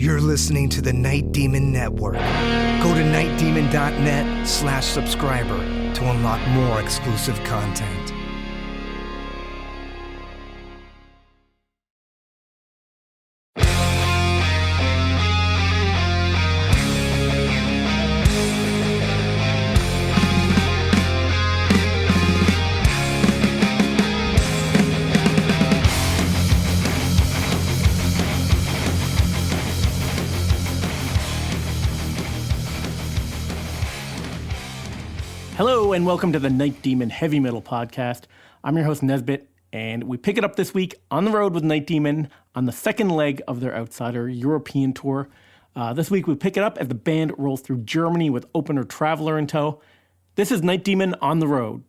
You're listening to the Night Demon Network. Go to nightdemon.net/subscriber to unlock more exclusive content. Hello and welcome to the Night Demon Heavy Metal Podcast. I'm your host Nesbit, and we pick it up this week on the road with Night Demon on the second leg of their Outsider European tour. This week we pick it up as the band rolls through Germany with opener Traveler in tow. This is Night Demon on the road.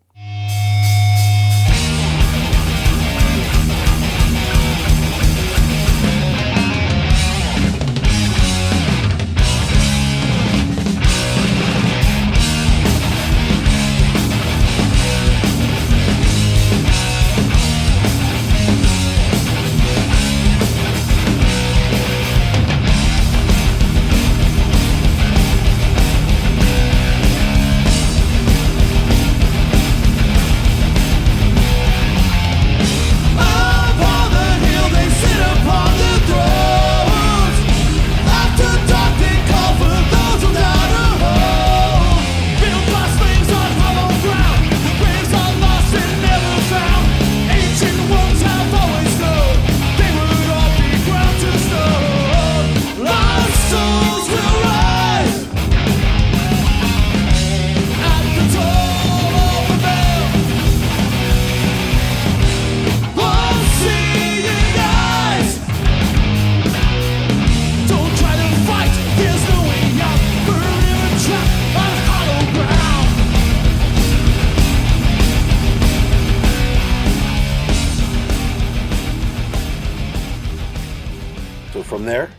From there,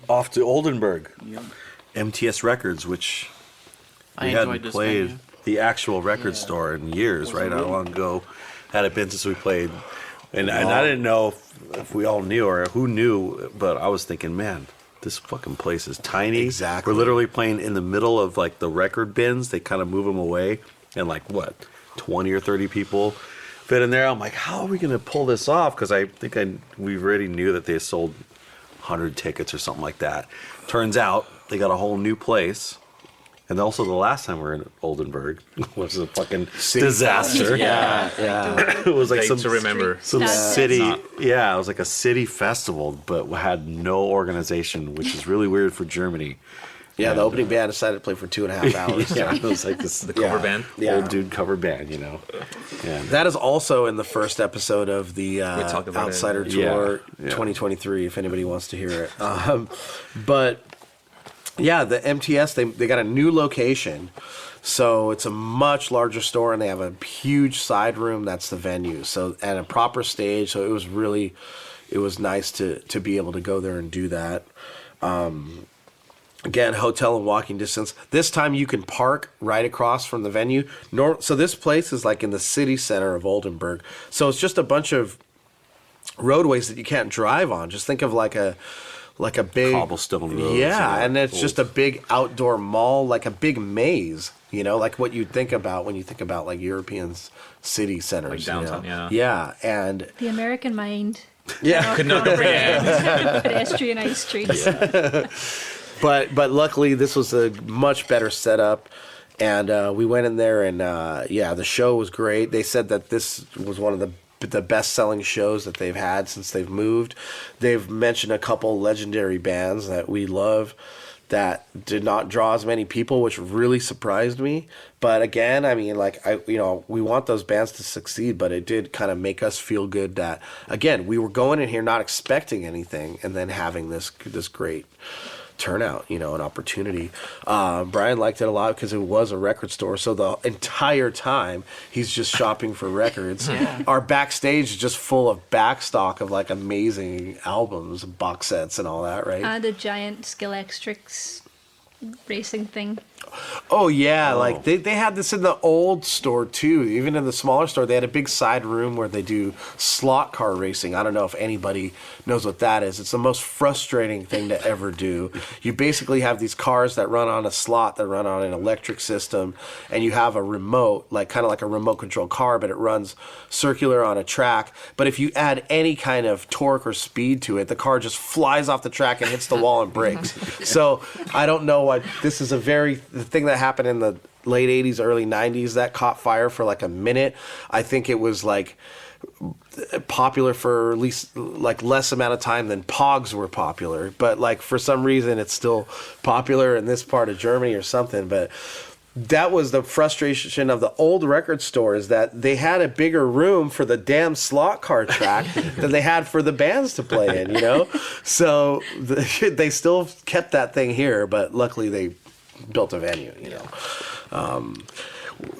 off to Oldenburg, MTS Records, which we hadn't played the actual record store in years, right? How long ago had it been since we played? And I didn't know if we all knew or who knew, but I was thinking, man, this fucking place is tiny. Exactly. We're literally playing in the middle of like the record bins. They kind of move them away, and like what, 20 or 30 people fit in there. I'm like, how are we going to pull this off? Because I think we already knew that they sold 100 tickets or something like that. Turns out they got a whole new place. And also the last time we were in Oldenburg was a fucking disaster. Yeah. It was like Some city. Yeah, it was like a city festival, but had no organization, which is really weird for Germany. Yeah, the opening band decided to play for 2.5 hours. Yeah, it was like this the cover band. Yeah. Old dude cover band, you know. Yeah. That is also in the first episode of the Outsider Tour 2023, if anybody wants to hear it. But yeah, the MTS, they got a new location. So it's a much larger store, and they have a huge side room. That's the venue. So, and a proper stage. So it was nice to be able to go there and do that. Again, hotel and walking distance. This time you can park right across from the venue. So this place is like in the city center of Oldenburg. So it's just a bunch of roadways that you can't drive on. Just think of like a big cobblestone road. Yeah, and it's just a big outdoor mall, like a big maze. You know, like what you'd think about when you think about like European city centers. Like downtown, you know? Yeah, and the American mind. Yeah, could not comprehend. Pedestrianized streets. Yeah. But luckily this was a much better setup, and we went in there, and the show was great. They said that this was one of the best-selling shows that they've had since they've moved. They've mentioned a couple legendary bands that we love that did not draw as many people, which really surprised me. But again, I mean, like we want those bands to succeed, but it did kind of make us feel good that again we were going in here not expecting anything, and then having this great turnout, an opportunity. Brian liked it a lot because it was a record store, so the entire time he's just shopping for records. Yeah. Our backstage is just full of backstock of like amazing albums, box sets, and all that, right? The giant Skillex racing thing. Oh yeah, like they had this in the old store too. Even in the smaller store, they had a big side room where they do slot car racing. I don't know if anybody knows what that is. It's the most frustrating thing to ever do. You basically have these cars that run on a slot that run on an electric system, and you have a remote, like kind of like a remote control car, but it runs circular on a track. But if you add any kind of torque or speed to it, the car just flies off the track and hits the wall and breaks. So I don't know what this is. The thing that happened in the late 80s, early 90s that caught fire for like a minute. I think it was like popular for at least like less amount of time than Pogs were popular, but like for some reason it's still popular in this part of Germany or something. But that was the frustration of the old record store, is that they had a bigger room for the damn slot car track than they had for the bands to play in, you know? So they still kept that thing here, but luckily they built a venue, you know.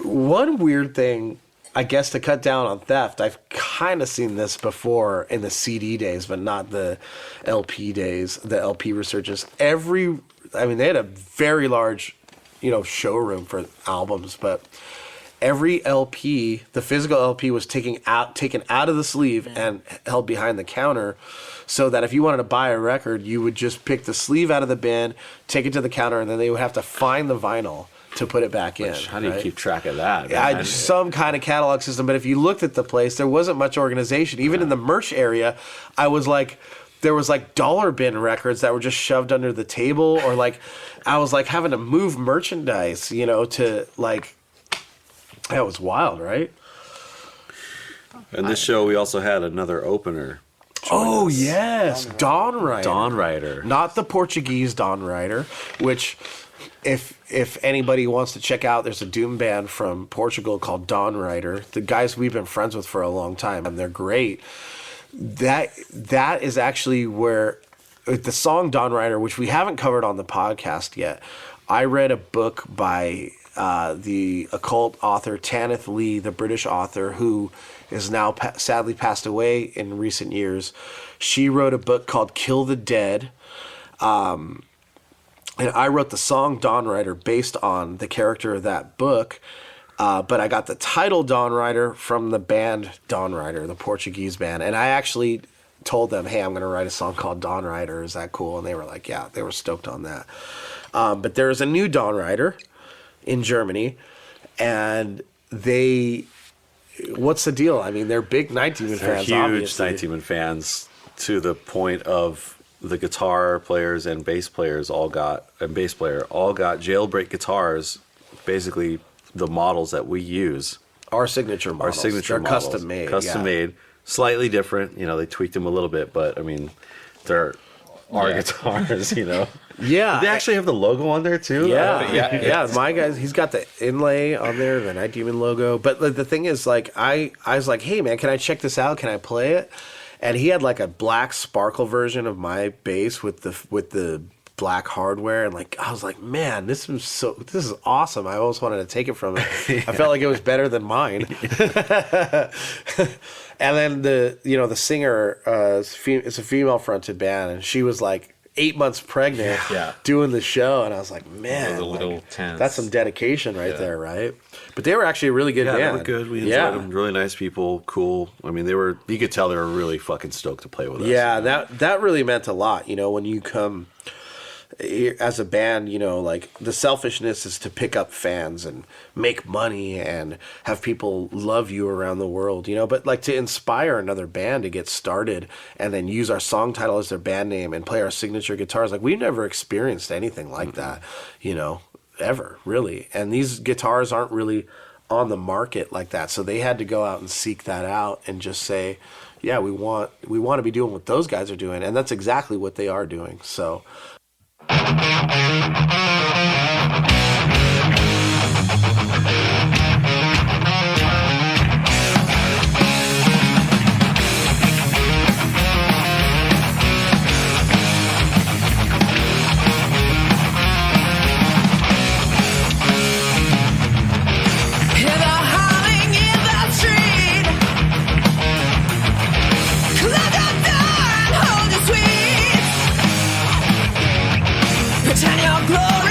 One weird thing, I guess, to cut down on theft, I've kind of seen this before in the CD days, but not the LP days, the LP resurgence. They had a very large, you know, showroom for albums, but every LP, the physical LP, was taken out of the sleeve and held behind the counter, so that if you wanted to buy a record, you would just pick the sleeve out of the bin, take it to the counter, and then they would have to find the vinyl to put it back in. How do you keep track of that? Yeah, some kind of catalog system. But if you looked at the place, there wasn't much organization. Even in the merch area, there was like dollar bin records that were just shoved under the table, or like I was like having to move merchandise, you know, to like, that was wild, right? And this show, we also had another opener. Oh, yes. Dawnrider. Dawnrider. Not the Portuguese Dawnrider, which if anybody wants to check out, there's a doom band from Portugal called Dawnrider. The guys we've been friends with for a long time, and they're great. That is actually where the song Dawnrider, which we haven't covered on the podcast yet, I read a book by the occult author Tanith Lee, the British author, who is now sadly passed away in recent years. She wrote a book called Kill the Dead. And I wrote the song Dawnrider based on the character of that book. But I got the title Dawnrider from the band Dawnrider, the Portuguese band. And I actually told them, hey, I'm going to write a song called Dawnrider. Is that cool? And they were like, yeah, they were stoked on that. But there's a new Dawnrider in Germany. And what's the deal? I mean, they're big Night Demon fans, Huge obviously. Night Demon fans, to the point of the guitar players and bass players all got jailbreak guitars, basically the models that we use. Our signature models. They're models. custom made. Custom made. Slightly different. You know, they tweaked them a little bit, but I mean, they're our guitars, you know. Yeah. They actually have the logo on there too. Yeah. My guys, he's got the inlay on there, the Night Demon logo. But the thing is, like, I was like, hey man, can I check this out? Can I play it? And he had like a black sparkle version of my bass with the black hardware, and like I was like, man, this is awesome. I always wanted to take it from him. I felt like it was better than mine. And then the singer, it's a female fronted band, and she was like 8 months pregnant doing the show, and I was like, man, a little tense. That's some dedication right there, right? But they were actually a really good band. Yeah, they were good. We enjoyed them. Really nice people, cool. I mean, you could tell they were really fucking stoked to play with us. Yeah, that really meant a lot, you know, when you come as a band, you know, like the selfishness is to pick up fans and make money and have people love you around the world, you know, but like to inspire another band to get started and then use our song title as their band name and play our signature guitars. Like, we've never experienced anything like that, you know, ever, really. And these guitars aren't really on the market like that. So they had to go out and seek that out and just say, yeah, we want to be doing what those guys are doing. And that's exactly what they are doing. So Pretend you're glorious.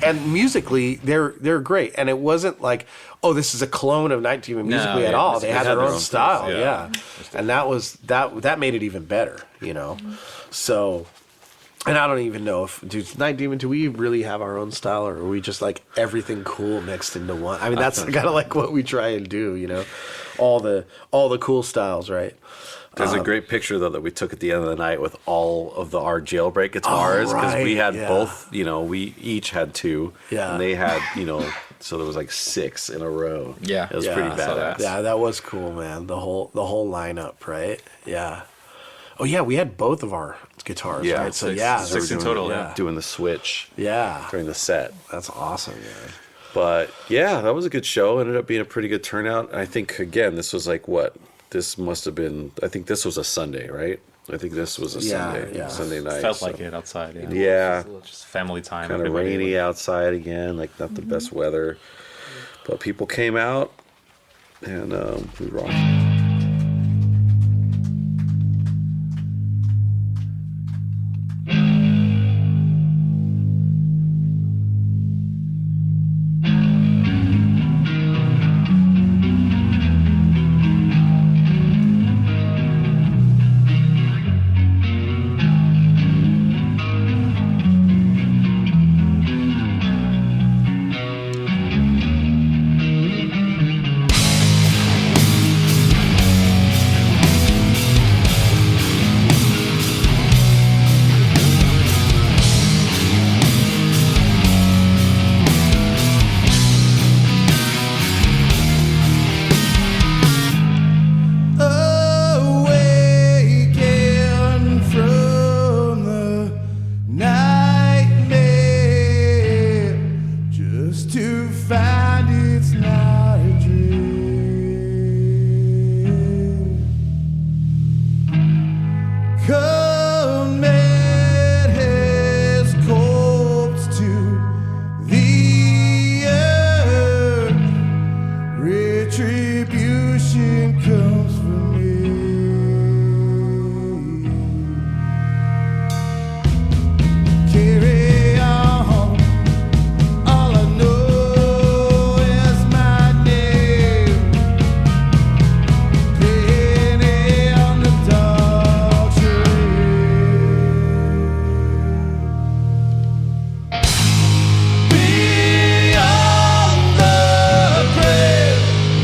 and musically they're great. And it wasn't like, oh, this is a clone of Night Demon musically at all. They had their own style, yeah. And that made it even better, you know. So, and I don't even know if, Night Demon, do we really have our own style, or are we just like everything cool mixed into one? I mean, that's kind of like what we try and do, you know, all the cool styles, right? There's a great picture though that we took at the end of the night with all of our Jailbreak guitars, because we had both. You know, we each had two, and they had, you know, so there was like 6 in a row. Yeah, it was pretty badass. Yeah, that was cool, man. The whole lineup, right? Yeah. Oh yeah, we had both of our guitars, right? So 6 in total. Doing the switch, during the set. That's awesome, man. But yeah, that was a good show. Ended up being a pretty good turnout. I think again, this was like what. This must have been, I think this was a Sunday, right? I think this was a Sunday night. Felt like it outside, just family time. Kind of rainy outside again, like not the best weather. But people came out, and we rocked.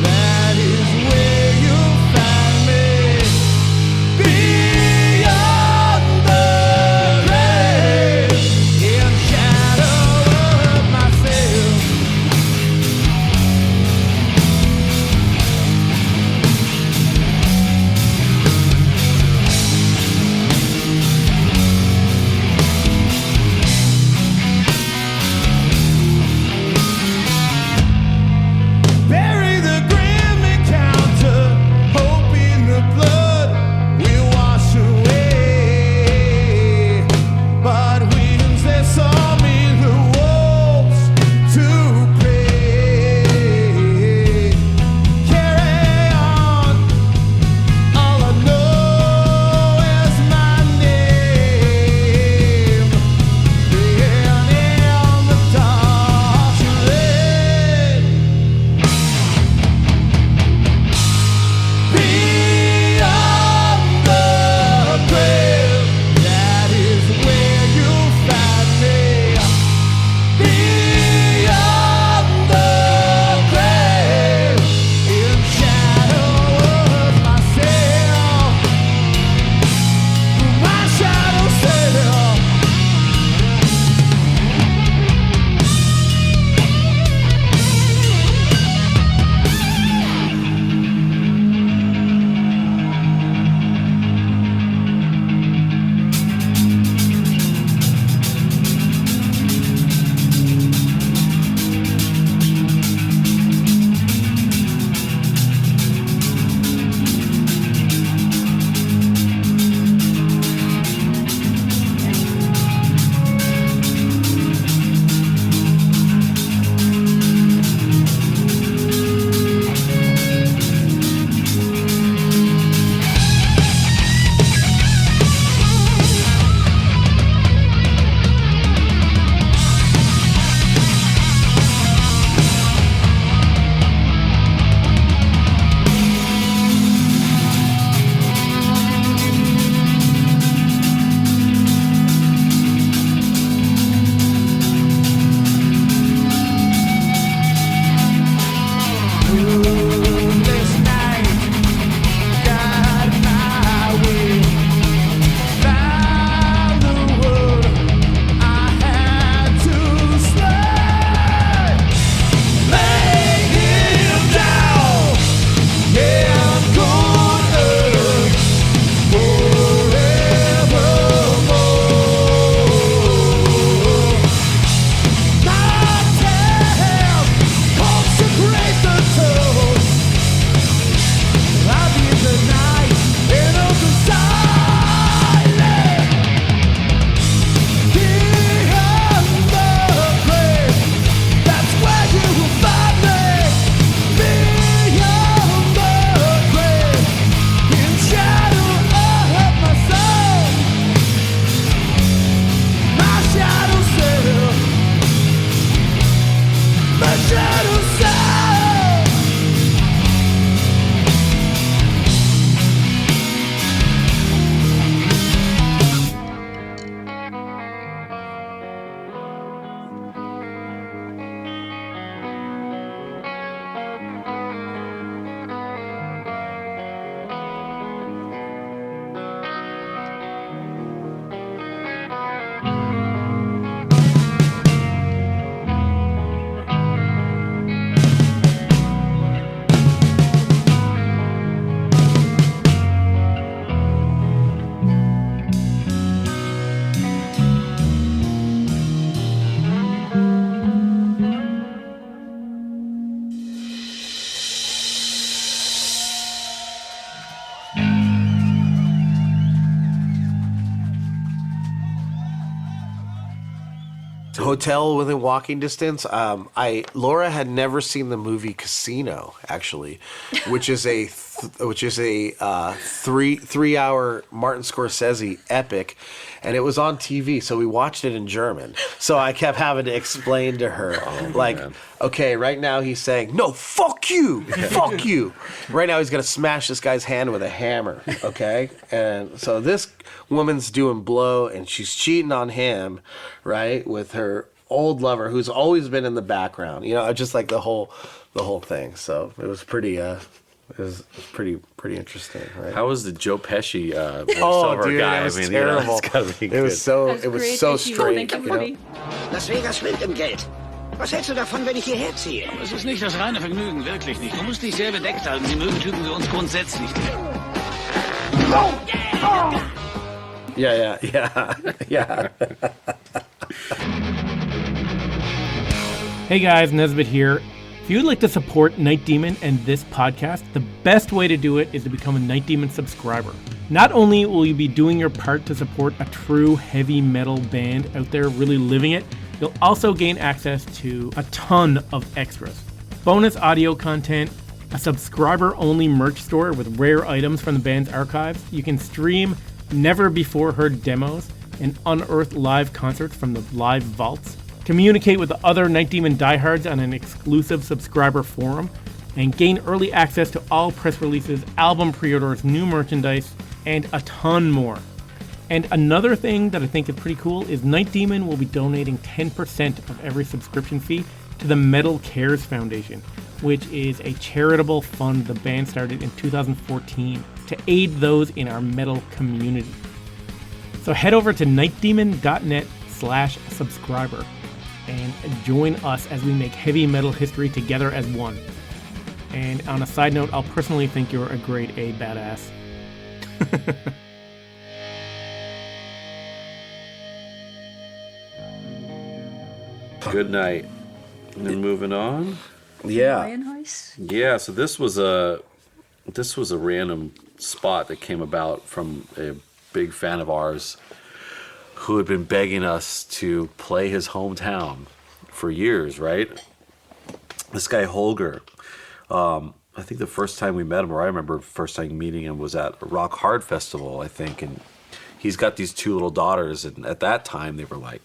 That is where you'll find me. hotel within walking distance. Laura had never seen the movie Casino, actually, which is a 3-hour Martin Scorsese epic, and it was on TV, so we watched it in German. So I kept having to explain to her, okay, right now he's saying, no, fuck you, fuck you. Right now he's gonna smash this guy's hand with a hammer, okay? And so this woman's doing blow, and she's cheating on him, right, with her old lover who's always been in the background, just like the whole thing. So it was pretty pretty interesting, right? How was the Joe Pesci voiceover guy? It was terrible. It was so straight. Las Vegas schwimmt im Geld. Was hältst du davon, wenn ich hierher ziehe? Es ist nicht das reine Vergnügen, wirklich nicht. Du musst dich sehr bedeckt halten. Sie mögen Typen wie uns grundsätzlich nicht. Yeah. Hey guys, Nesbitt here. If you'd like to support Night Demon and this podcast, the best way to do it is to become a Night Demon subscriber. Not only will you be doing your part to support a true heavy metal band out there really living it, you'll also gain access to a ton of extras. Bonus audio content, a subscriber-only merch store with rare items from the band's archives. You can stream never-before-heard demos and unearth live concerts from the live vaults. Communicate with the other Night Demon diehards on an exclusive subscriber forum, and gain early access to all press releases, album pre-orders, new merchandise, and a ton more. And another thing that I think is pretty cool is Night Demon will be donating 10% of every subscription fee to the Metal Cares Foundation, which is a charitable fund the band started in 2014 to aid those in our metal community. So head over to nightdemon.net/subscriber and join us as we make heavy metal history together as one. And on a side note, I'll personally think you're a grade A badass. Good night. And then moving on. Yeah. Neuenhaus? Yeah, so this was a random spot that came about from a big fan of ours who had been begging us to play his hometown for years, right? This guy Holger. I think the first time we met him, or I remember first time meeting him, was at a Rock Hard Festival, I think, and he's got these two little daughters, and at that time they were like,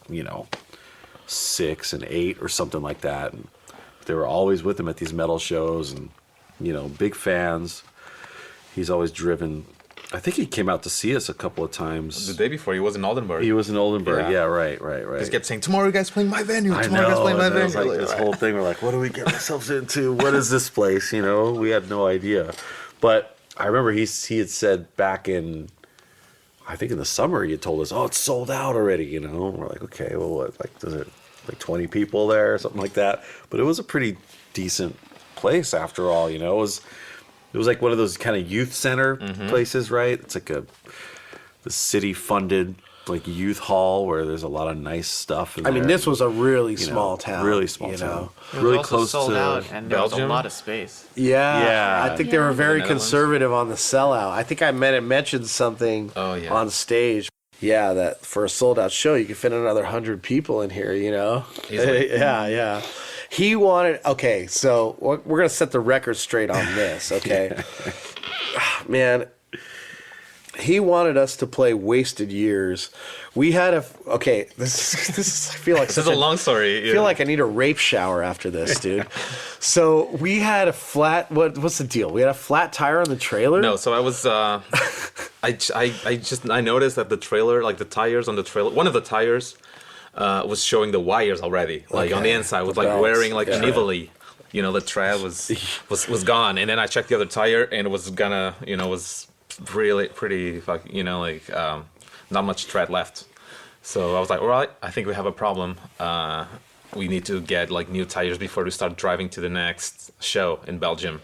6 and 8 or something like that, and they were always with him at these metal shows, and big fans. He's always driven. I think he came out to see us a couple of times. The day before, he was in Oldenburg. He was in Oldenburg. Yeah, right. He just kept saying, "Tomorrow you guys playing my venue. I Tomorrow you guys playing my venue." Like this whole thing, we're like, what do we get ourselves into? What is this place? We had no idea. But I remember he had said back in, I think in the summer, he had told us, "Oh, it's sold out already." We're like, okay, well, what? Like, does it like 20 people there or something like that? But it was a pretty decent place after all. It was like one of those kind of youth center places, right? It's like the city funded like youth hall where there's a lot of nice stuff. This was a really small town. Really small town. It was really also close sold to out, and there was a Belgium. lot of space. Yeah. I think they were very Netherlands. conservative on the sellout. I think I mentioned something on stage. Yeah, that for a sold out show, you could fit another 100 people in here, Easily. Yeah. He wanted, okay, so we're going to set the record straight on this, okay? Man, he wanted us to play Wasted Years. We had this is I feel like This is a long story. I feel like I need a rape shower after this, dude. So we had a flat, what's the deal? We had a flat tire on the trailer? No, so I was, I noticed that the trailer, like the tires on the trailer, one of the tires was showing the wires already, like on the inside, was like belts. wearing like unevenly. The tread was gone, and then I checked the other tire, and it was was really pretty, not much tread left. So I was like, all right, I think we have a problem. We need to get like new tires before we start driving to the next show in Belgium.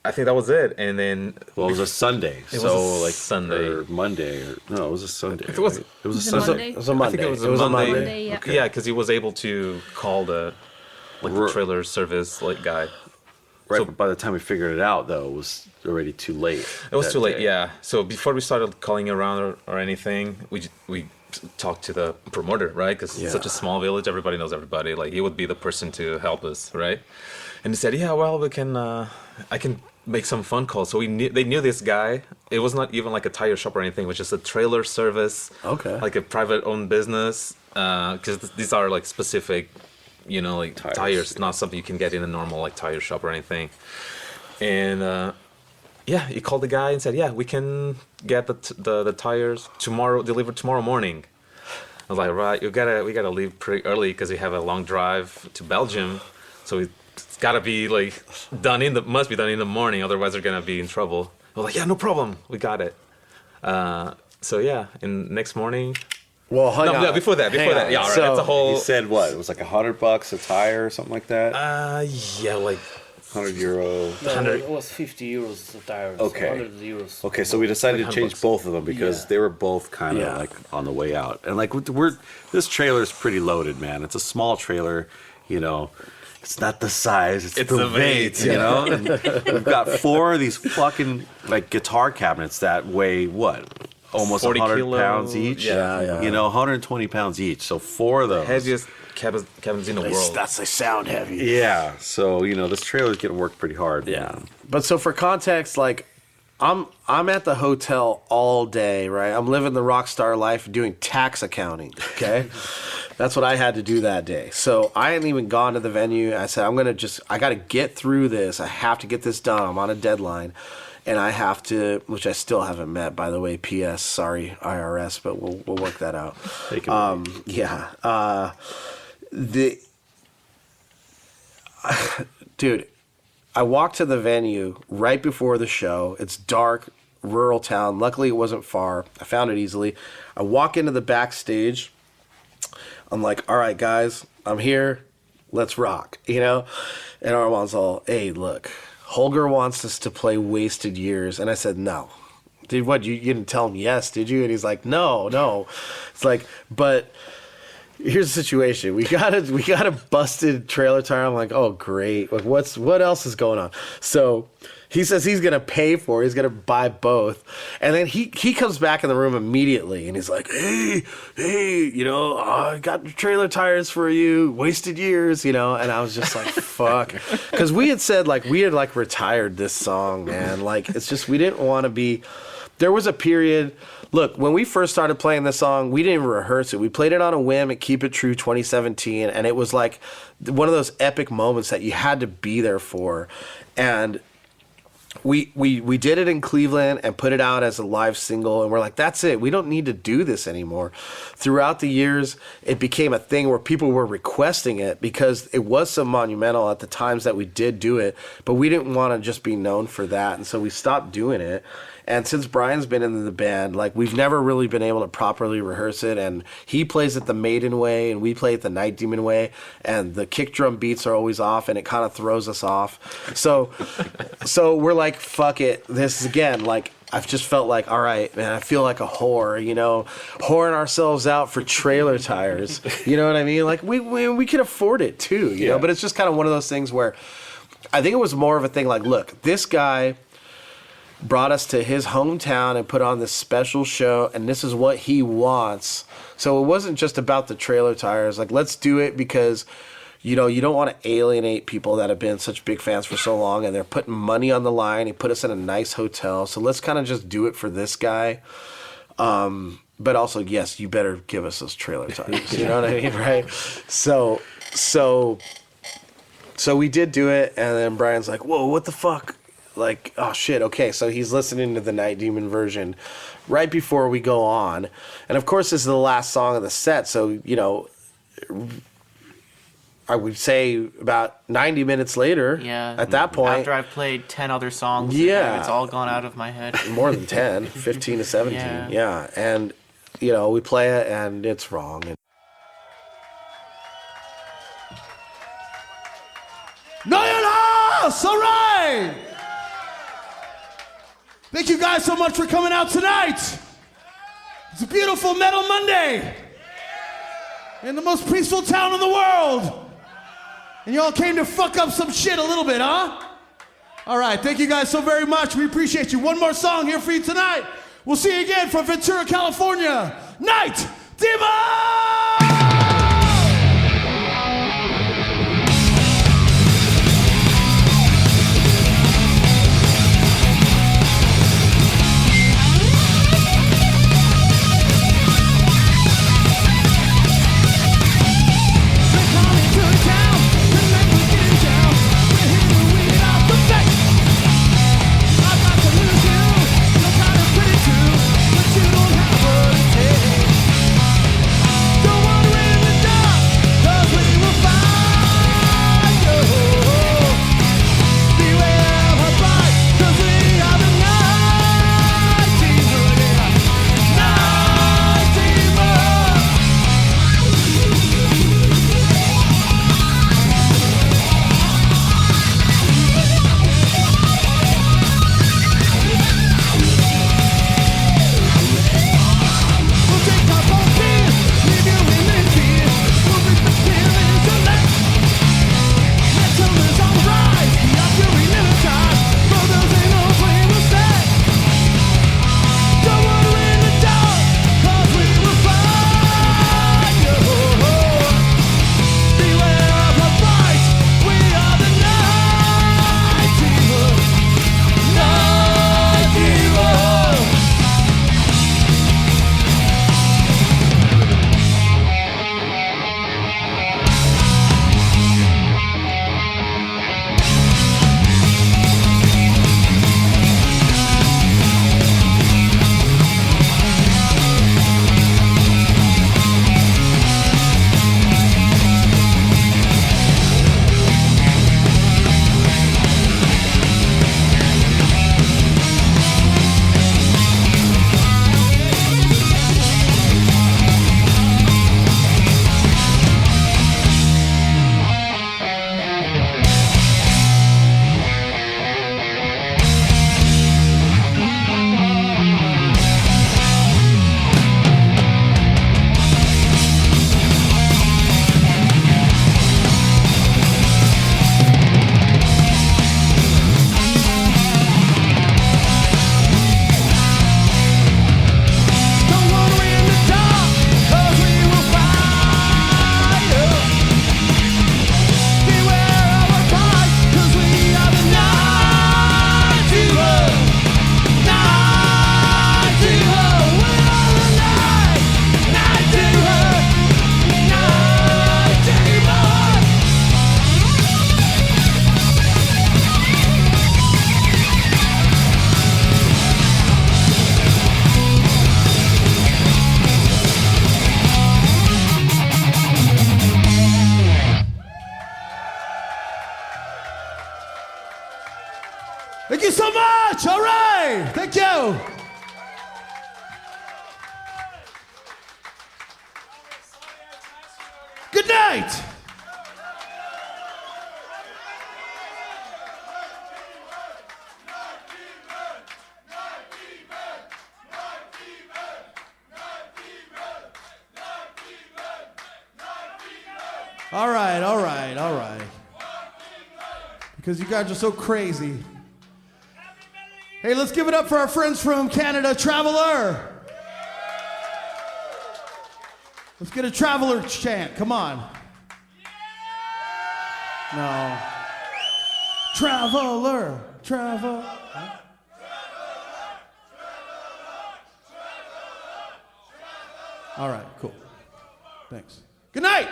I think that was it, and then it was a Sunday. It was a Sunday or Monday, no, it was a Sunday. It was. Right? It was a It Sunday. Monday? It was a Monday. I think it was a Monday. Monday, yeah. Yeah, because he was able to call the trailer service guy. Right, So- but by the time we figured it out, though, it was already too late. It was that too late, day. yeah. So before we started calling around or anything, we talk to the promoter, right? Because it's such a small village, everybody knows everybody. Like, he would be the person to help us, right? And he said, yeah, well, we can, I can make some phone calls. So they knew this guy. It was not even like a tire shop or anything. It was just a trailer service. Okay. Like a private owned business. Because these are like specific, like tires, not something you can get in a normal like tire shop or anything. And he called the guy and said, yeah, we can get the tires delivered tomorrow morning. I was like, right, we gotta leave pretty early because we have a long drive to Belgium. So it's gotta be like must be done in the morning, otherwise they're gonna be in trouble. I was like, yeah, no problem, we got it. And next mormorning. Well, hang on. No, before that. Yeah, all right. So, it's a whole. He said what? It was like $100 a tire or something like that. Like €100. No, it was 50 euros a tire. Okay. 100 euros. Okay, so we decided to change $100. both of them because they were both kind of like on the way out. And like this trailer is pretty loaded, man. It's a small trailer, It's not the size, it's the weight, And we've got 4 of these fucking like guitar cabinets that weigh what? Almost 100 pounds each. Yeah. 120 pounds each. So 4 of those. Heaviest cabins in the world. That's they sound heavy. Yeah. So, this trailer's getting worked pretty hard. Yeah. But so for context, like I'm at the hotel all day, right? I'm living the rock star life doing tax accounting, okay? That's what I had to do that day. So I hadn't even gone to the venue. I said, I got to get through this. I have to get this done. I'm on a deadline. And I have to, which I still haven't met, by the way. P.S. Sorry, IRS, but we'll work that out. Dude, I walked to the venue right before the show. It's dark, rural town. Luckily, it wasn't far. I found it easily. I walk into the backstage. I'm like, all right, guys, I'm here. Let's rock, And Armand's all, hey, look. Holger wants us to play Wasted Years. And I said, no. Dude, what, you didn't tell him yes, did you? And he's like, no. It's like, but here's the situation. We got a busted trailer tire. I'm like, oh, great. Like, what else is going on? So he says he's going to pay for it. He's going to buy both. And then he comes back in the room immediately. And he's like, hey, I got trailer tires for you. Wasted Years, And I was just like, fuck. Because we had said, like, we had, like, retired this song, man. Like, it's just, we didn't want to be. There was a period. Look, when we first started playing this song, we didn't even rehearse it. We played it on a whim at Keep It True 2017. And it was like one of those epic moments that you had to be there for. And we did it in Cleveland and put it out as a live single, and we're like, that's it. We don't need to do this anymore. Throughout the years, it became a thing where people were requesting it because it was so monumental at the times that we did do it, but we didn't want to just be known for that, and so we stopped doing it. And since Brian's been in the band, like, we've never really been able to properly rehearse it. And he plays it the Maiden way, and we play it the Night Demon way. And the kick drum beats are always off, and it kind of throws us off. So we're like, fuck it. This is, again, like, I've just felt like, all right, man, I feel like a whore, whoring ourselves out for trailer tires. You know what I mean? Like, we can afford it, too, you know? But it's just kind of one of those things where I think it was more of a thing like, look, this guy brought us to his hometown and put on this special show, and this is what he wants. So it wasn't just about the trailer tires. Like, let's do it because, you don't want to alienate people that have been such big fans for so long, and they're putting money on the line. He put us in a nice hotel. So let's kind of just do it for this guy. But also, yes, you better give us those trailer tires. You know what I mean, right? So we did do it, and then Brian's like, whoa, what the fuck? Like, oh shit, okay, so he's listening to the Night Demon version right before we go on. And of course, this is the last song of the set, so, I would say about 90 minutes later, at that point. After I've played 10 other songs, it's all gone out of my head. More than 10, 15 to 17, yeah. And, we play it, and it's wrong. Neunhaus, all right! Thank you guys so much for coming out tonight. It's a beautiful Metal Monday in the most peaceful town in the world. And y'all came to fuck up some shit a little bit, huh? All right, thank you guys so very much. We appreciate you. One more song here for you tonight. We'll see you again from Ventura, California. Night Thank you so much. All right. Thank you. Good night. All right, all right, all right. Because you guys are so crazy. Hey, let's give it up for our friends from Canada, Traveler. Let's get a Traveler chant. Come on. No. Traveler, travel. All right, cool. Thanks. Good night.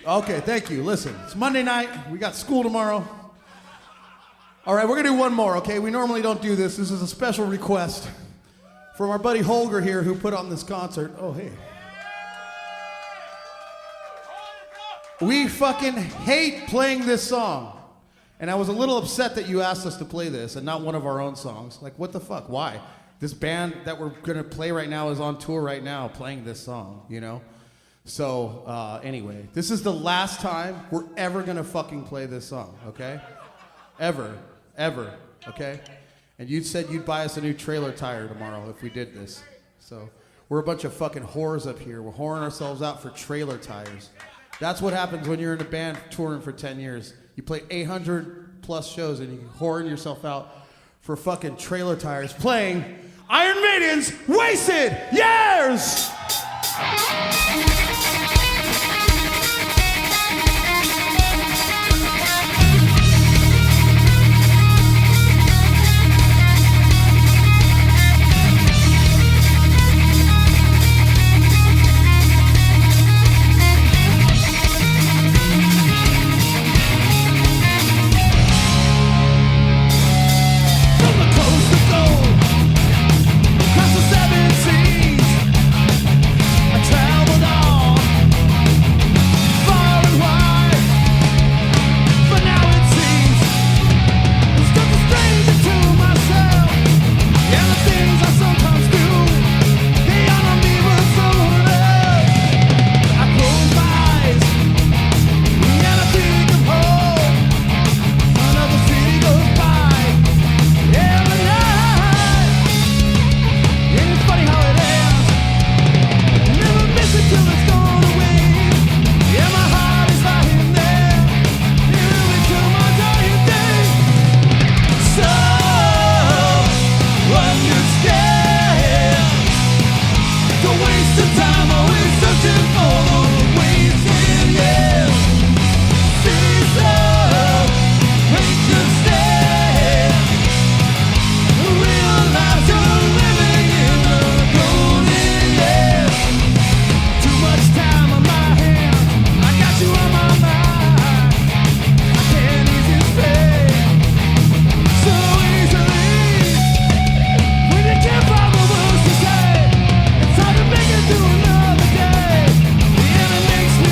Okay, thank you. Listen, it's Monday night. We got school tomorrow. All right, we're going to do one more, okay? We normally don't do this. This is a special request from our buddy Holger here who put on this concert. Oh, hey. We fucking hate playing this song. And I was a little upset that you asked us to play this and not one of our own songs. Like, what the fuck? Why? This band that we're going to play right now is on tour right now playing this song, you know? So, anyway, this is the last time we're ever going to fucking play this song, okay? Ever, okay? And you said you'd buy us a new trailer tire tomorrow if we did this. So, we're a bunch of fucking whores up here. We're whoring ourselves out for trailer tires. That's what happens when you're in a band touring for 10 years. You play 800 plus shows and you horn yourself out for fucking trailer tires playing Iron Maiden's Wasted Years! Makes me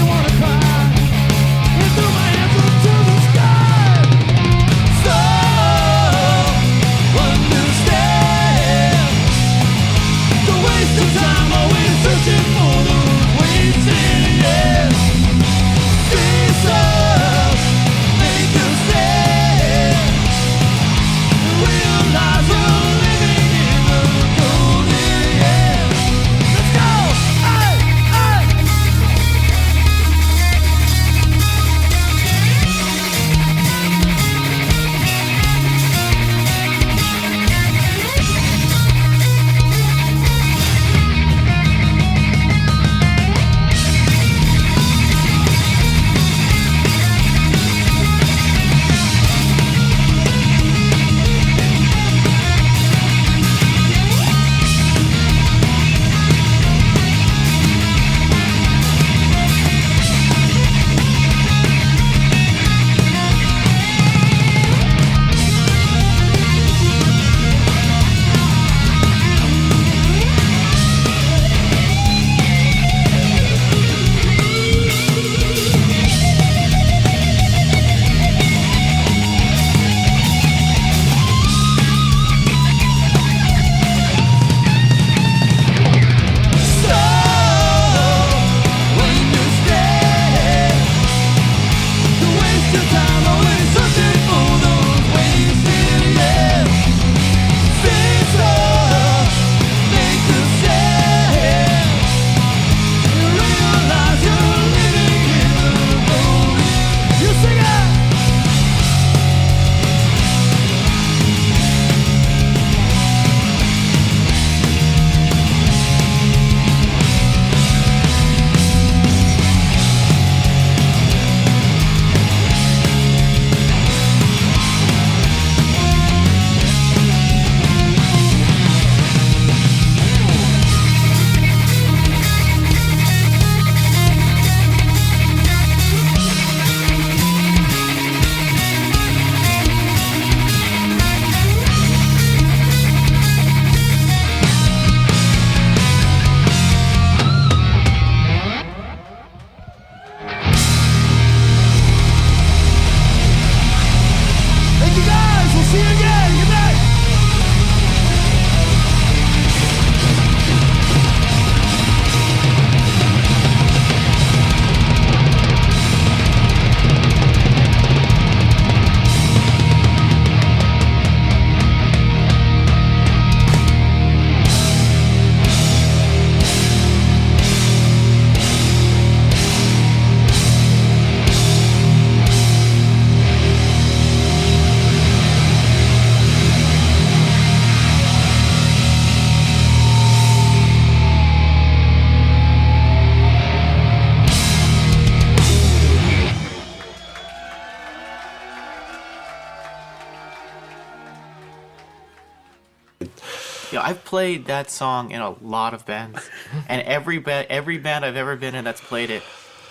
I've played that song in a lot of bands, and every band I've ever been in that's played it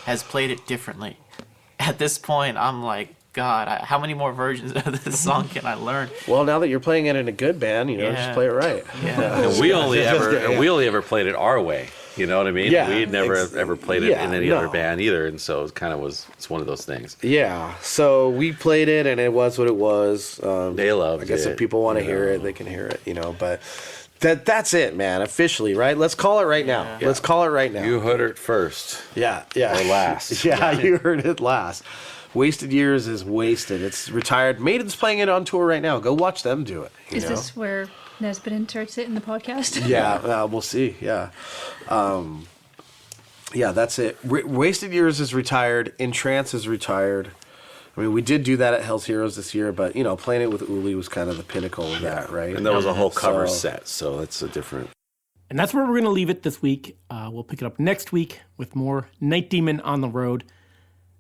has played it differently. At this point, I'm like, God, how many more versions of this song can I learn? Well, now that you're playing it in a good band, just play it right. Yeah. And we only ever played it our way. You know what I mean? Yeah, We'd never ever played it in any other band either, and so it's one of those things. Yeah. So we played it, and it was what it was. They loved it. I guess if people want to hear it, they can hear it. But that's it, man. Officially, right? Let's call it right now. Let's call it right now. You heard it first. Yeah. Or last. Yeah, you heard it last. Wasted Years is wasted. It's retired. Maiden's playing it on tour right now. Go watch them do it. Is this where Nesbitt inserts it in the podcast? Yeah, we'll see. Yeah. That's it. Wasted Years is retired. Entrance is retired. I mean, we did do that at Hell's Heroes this year, but, playing it with Uli was kind of the pinnacle of that, right? And that was a whole cover set, so that's a different... And that's where we're going to leave it this week. We'll pick it up next week with more Night Demon on the road.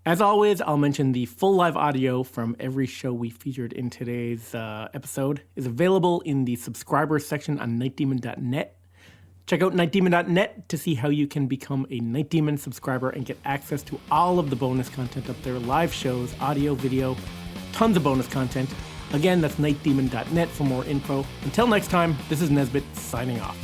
As always, I'll mention the full live audio from every show we featured in today's episode is available in the subscribers section on nightdemon.net. Check out nightdemon.net to see how you can become a Night Demon subscriber and get access to all of the bonus content up there, live shows, audio, video, tons of bonus content. Again, that's nightdemon.net for more info. Until next time, this is Nesbitt signing off.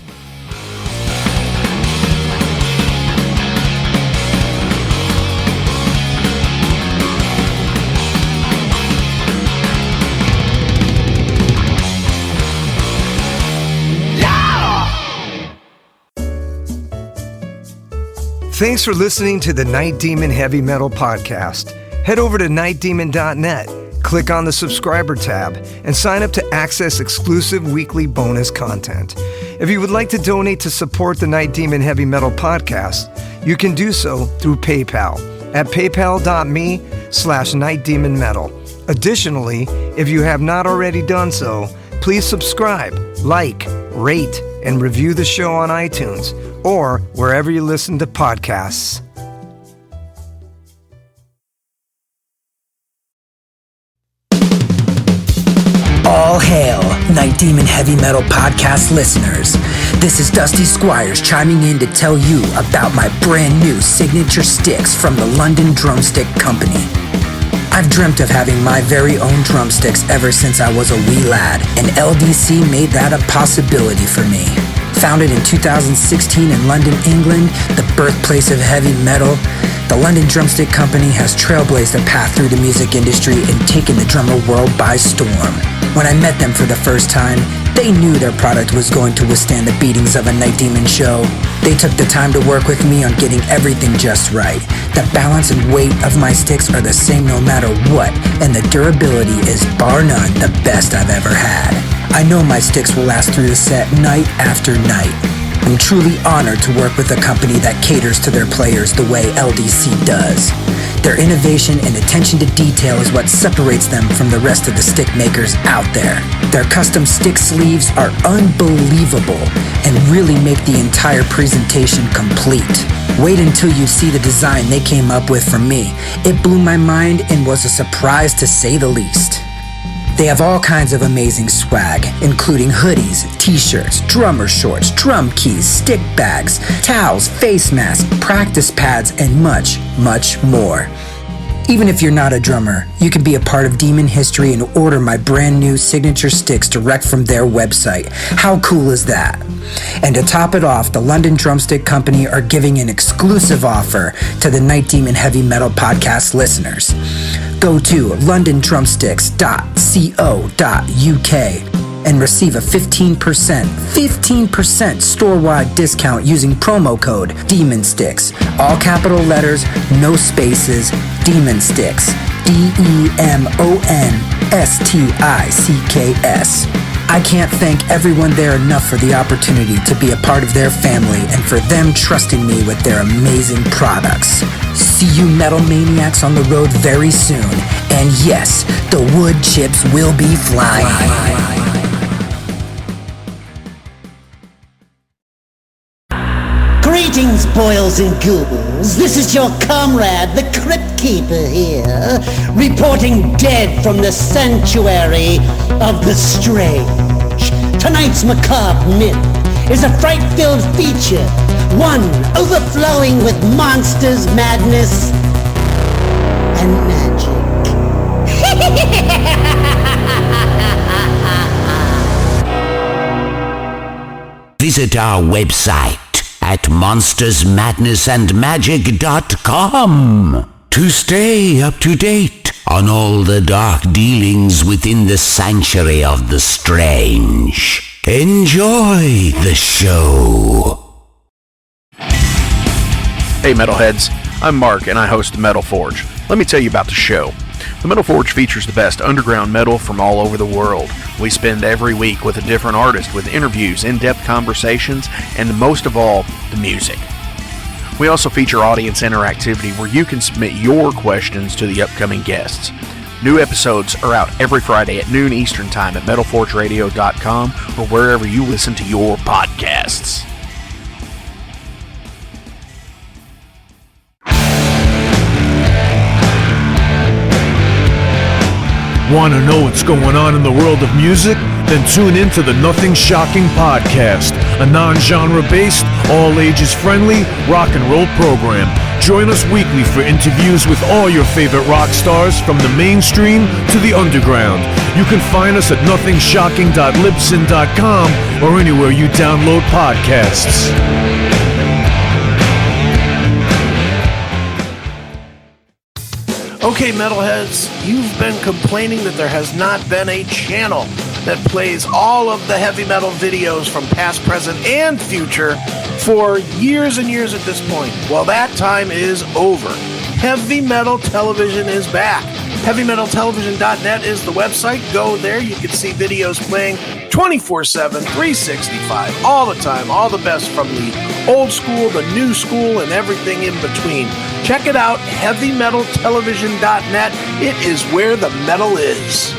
Thanks for listening to the Night Demon Heavy Metal Podcast. Head over to nightdemon.net, click on the subscriber tab, and sign up to access exclusive weekly bonus content. If you would like to donate to support the Night Demon Heavy Metal Podcast, you can do so through PayPal at paypal.me/nightdemonmetal. Additionally, if you have not already done so, please subscribe, like, rate, and review the show on iTunes or wherever you listen to podcasts. All hail, Night Demon Heavy Metal Podcast listeners. This is Dusty Squires chiming in to tell you about my brand new signature sticks from the London Drumstick Company. I've dreamt of having my very own drumsticks ever since I was a wee lad, and LDC made that a possibility for me. Founded in 2016 in London, England, the birthplace of heavy metal, the London Drumstick Company has trailblazed a path through the music industry and taken the drummer world by storm. When I met them for the first time, they knew their product was going to withstand the beatings of a Night Demon show. They took the time to work with me on getting everything just right. The balance and weight of my sticks are the same no matter what, and the durability is bar none the best I've ever had. I know my sticks will last through the set night after night. I'm truly honored to work with a company that caters to their players the way LDC does. Their innovation and attention to detail is what separates them from the rest of the stick makers out there. Their custom stick sleeves are unbelievable and really make the entire presentation complete. Wait until you see the design they came up with for me. It blew my mind and was a surprise to say the least. They have all kinds of amazing swag, including hoodies, t-shirts, drummer shorts, drum keys, stick bags, towels, face masks, practice pads, and much, much more. Even if you're not a drummer, you can be a part of Demon history and order my brand new signature sticks direct from their website. How cool is that? And to top it off, the London Drumstick Company are giving an exclusive offer to the Night Demon Heavy Metal Podcast listeners. Go to londondrumsticks.co.uk and receive a 15% store-wide discount using promo code DEMONSTICKS. All capital letters, no spaces, Demon Sticks. DEMONSTICKS. I can't thank everyone there enough for the opportunity to be a part of their family and for them trusting me with their amazing products. See you metal maniacs on the road very soon. And yes, the wood chips will be flying. Greetings, boils and ghouls. This is your comrade, the Crypt Keeper here, reporting dead from the sanctuary of the strange. Tonight's macabre myth is a fright-filled feature, one overflowing with monsters, madness, and magic. Visit our website at monstersmadnessandmagic.com to stay up to date on all the dark dealings within the sanctuary of the strange. Enjoy the show. Hey Metalheads, I'm Mark and I host the Metal Forge. Let me tell you about the show. The Metal Forge features the best underground metal from all over the world. We spend every week with a different artist with interviews, in-depth conversations, and most of all, the music. We also feature audience interactivity where you can submit your questions to the upcoming guests. New episodes are out every Friday at noon Eastern Time at metalforgeradio.com or wherever you listen to your podcasts. Want to know what's going on in the world of music? Then tune in to the Nothing Shocking Podcast, a non-genre based, all-ages friendly rock and roll program. Join us weekly for interviews with all your favorite rock stars from the mainstream to the underground. You can find us at nothingshocking.libsyn.com or anywhere you download podcasts. Okay, metalheads, you've been complaining that there has not been a channel that plays all of the heavy metal videos from past, present, and future for years and years at this point. Well, that time is over. Heavy Metal Television is back. HeavyMetalTelevision.net is the website. Go there. You can see videos playing 24/7, 365, all the time, all the best from the old school, the new school, and everything in between. Check it out, HeavyMetalTelevision.net. It is where the metal is.